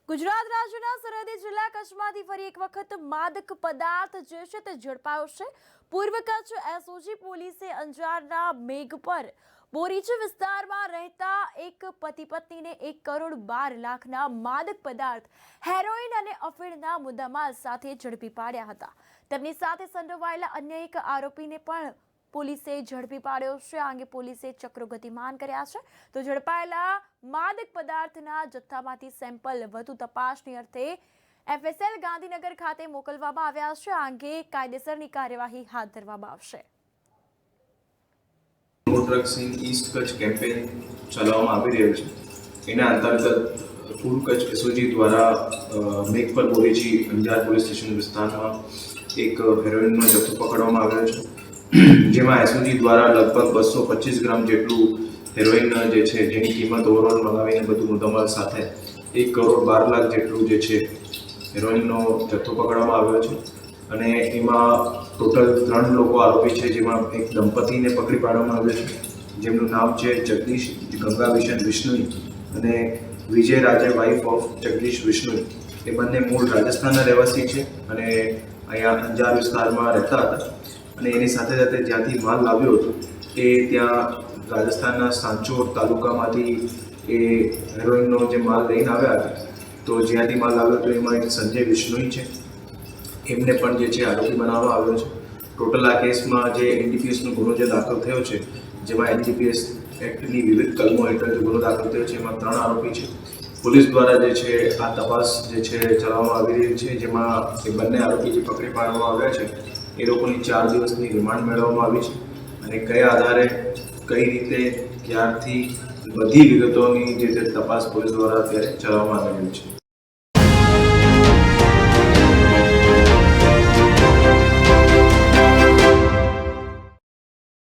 ગુજરાત રાજ્યના સરહદી જિલ્લા કચ્છમાંથી ફરી એક વખત માદક પદાર્થ જે છે તે ઝડપાયો છે। પૂર્વ કચ્છ એસઓજી પોલીસે અંજારના મેઘપર બોરીચ વિસ્તારમાં રહેતા એક પતિ પત્નીને 1 કરોડ 12 લાખના માદક પદાર્થ હેરોઇન અને અફીણના મુદ્દામાલ સાથે ઝડપી પાડ્યા હતા। તેમની સાથે સંડોવાયેલા અન્ય એક આરોપીને પણ પોલીસે ઝડપી પાડ્યો છે। આ અંગે પોલીસે ચક્રો ગતિમાન કર્યા છે। તો ઝડપાયેલા માદક પદાર્થના જથ્થામાંથી સેમ્પલ વધુ તપાસની અર્થે એફએસએલ ગાંધીનગર ખાતે મોકલવામાં આવ્યા છે। આ અંગે કાયદેસરની કાર્યવાહી હાથ ધરવામાં આવશે। No drugs in East Kutch campaign ચલાવવામાં આવી રહ્યો છે। એના અંતર્ગત પૂર્વ કચ્છ એસઓજી દ્વારા મેઘપર બોરીચી અંજાર પોલીસ સ્ટેશન વિસ્તારમાં એક હેરોઇનનો જથ્થો પકડવામાં આવ્યો છે, જેમાં એસઓજી દ્વારા લગભગ 225 ગ્રામ જેટલું હેરોઇન જે છે, જેની કિંમત ઓવરઓલ મંગાવીને બધું મુદ્દામાલ સાથે 1 કરોડ 12 લાખ જેટલું જે છે હેરોઇનનો જથ્થો પકડવામાં આવ્યો છે। અને એમાં ટોટલ 3 લોકો આરોપી છે, જેમાં એક દંપતીને પકડી પાડવામાં આવ્યો છે, જેમનું નામ છે જગદીશ ગંગા વિશન વિષ્ણુઈ અને વિજય રાજે વાઇફ ઓફ જગદીશ વિષ્ણુઈ। એ બંને મૂળ રાજસ્થાનના રહેવાસી છે અને અહીંયા અંજાર વિસ્તારમાં રહેતા હતા અને એની સાથે સાથે જ્યાંથી માલ લાવ્યો હતો એ ત્યાં રાજસ્થાનના સાંચોર તાલુકામાંથી એ હેરોઇનનો જે માલ લઈને આવ્યા હતા, તો જ્યાંથી માલ લાવ્યો હતો એમાં એક સંજય વિષ્ણુઈ છે, એમને પણ જે છે આરોપી બનાવવામાં આવ્યો છે। ટોટલ આ કેસમાં જે એનડીપીએસનો ગુનો જે દાખલ થયો છે, જેમાં એનડીપીએસ એક્ટની વિવિધ કલમો હેઠળ જે ગુનો દાખલ થયો છે, એમાં 3 આરોપી છે। પોલીસ દ્વારા જે છે આ તપાસ જે છે ચલાવવામાં આવી રહી છે, જેમાં એ બંને આરોપી જે પકડી પાડવામાં આવ્યા છે એ લોકોની 4 દિવસની રિમાન્ડ મેળવવામાં આવી છે અને કયા આધારે કઈ રીતે ક્યારથી બધી વિગતોની જે તપાસ પોલીસ દ્વારા અત્યારે ચલાવવામાં આવી રહી છે।